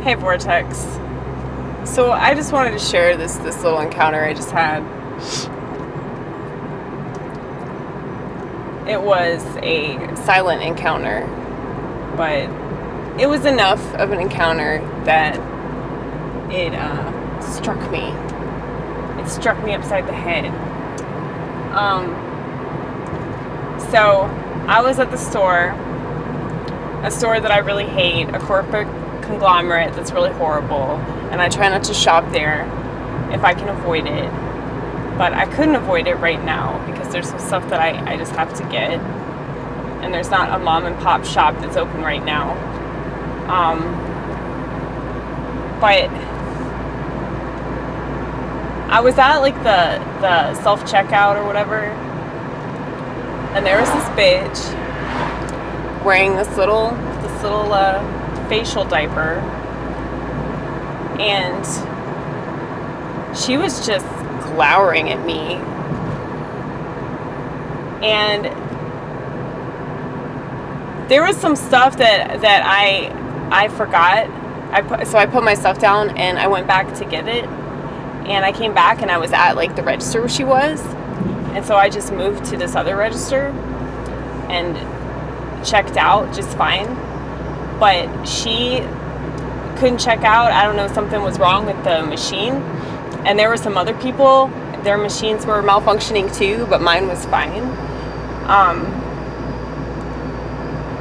Hey Vortex. So I just wanted to share this little encounter I just had. It was a silent encounter, but it was enough of an encounter that it struck me. It struck me upside the head. So I was at the store, a store that I really hate, a corporate conglomerate that's really horrible, and I try not to shop there if I can avoid it, but I couldn't avoid it right now because there's some stuff that I just have to get, and there's not a mom and pop shop that's open right now. But I was at like the self-checkout or whatever, and there was this bitch wearing this little facial diaper, and she was just glowering at me, and there was some stuff that I forgot. So I put my stuff down and I went back to get it, and I came back and I was at like the register where she was, and so I just moved to this other register and checked out just fine. But she couldn't check out. I don't know, something was wrong with the machine. And there were some other people, their machines were malfunctioning too, but mine was fine.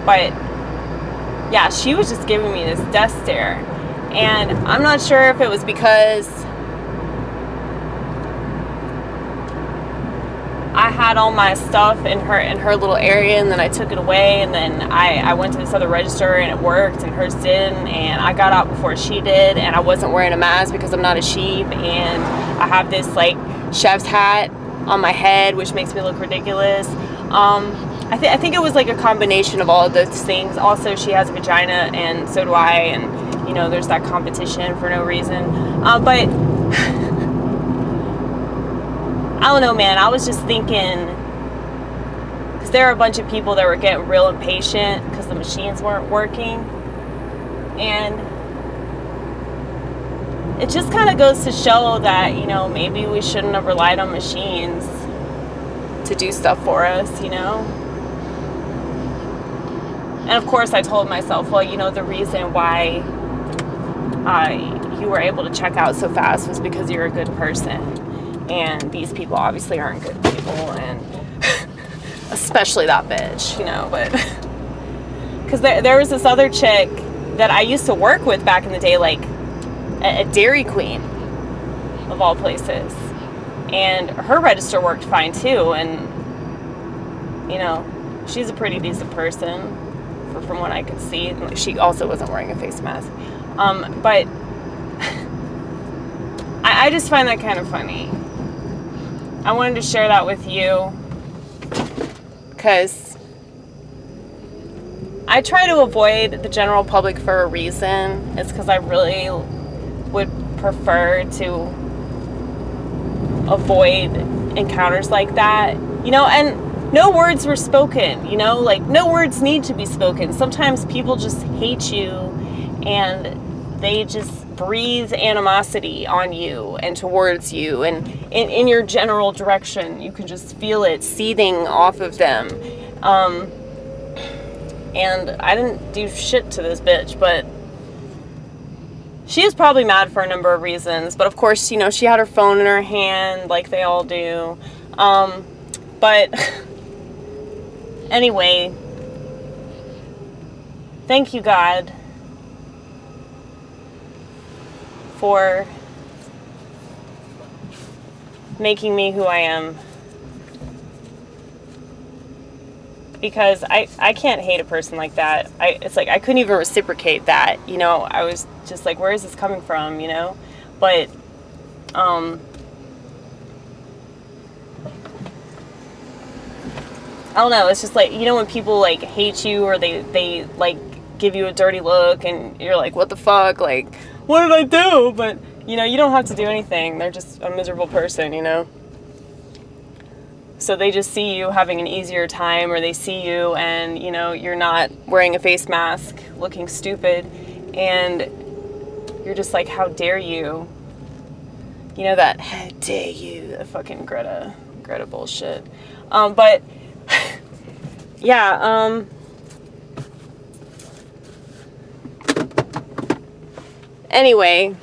But yeah, she was just giving me this death stare. And I'm not sure if it was because I had all my stuff in her little area, and then I took it away, and then I went to this other register and it worked and hers didn't, and I got out before she did, and I wasn't wearing a mask because I'm not a sheep, and I have this like chef's hat on my head which makes me look ridiculous. I think it was like a combination of all of those things. Also, she has a vagina and so do I, and you know, there's that competition for no reason. But I don't know, man. I was just thinking, because there are a bunch of people that were getting real impatient because the machines weren't working. And it just kind of goes to show that, you know, maybe we shouldn't have relied on machines to do stuff for us, you know? And of course I told myself, well, you know, the reason why you were able to check out so fast was because you're a good person. And these people obviously aren't good people, and especially that bitch, you know, but because there was this other chick that I used to work with back in the day, like at Dairy Queen, of all places, and her register worked fine too, and, you know, she's a pretty decent person from what I could see. She also wasn't wearing a face mask, but I just find that kind of funny. I wanted to share that with you because I try to avoid the general public for a reason. It's because I really would prefer to avoid encounters like that, you know, and no words were spoken, you know, like no words need to be spoken. Sometimes people just hate you and they just breathe animosity on you and towards you, and in your general direction. You can just feel it seething off of them. And I didn't do shit to this bitch, but she is probably mad for a number of reasons. But of course, you know, she had her phone in her hand like they all do. But anyway, thank you, God, for making me who I am, because I can't hate a person like that. It's like I couldn't even reciprocate that, you know. I was just like, where is this coming from, you know? But I don't know, it's just like, you know, when people like hate you or they like give you a dirty look and you're like, what the fuck, like, what did I do? But, you know, you don't have to do anything. They're just a miserable person, you know? So they just see you having an easier time, or they see you and, you know, you're not wearing a face mask, looking stupid, and you're just like, how dare you? You know that, how dare you, the fucking Greta bullshit. But, yeah, anyway,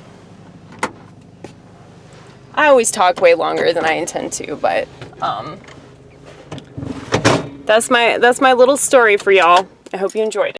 I always talk way longer than I intend to, but, that's my little story for y'all. I hope you enjoyed it.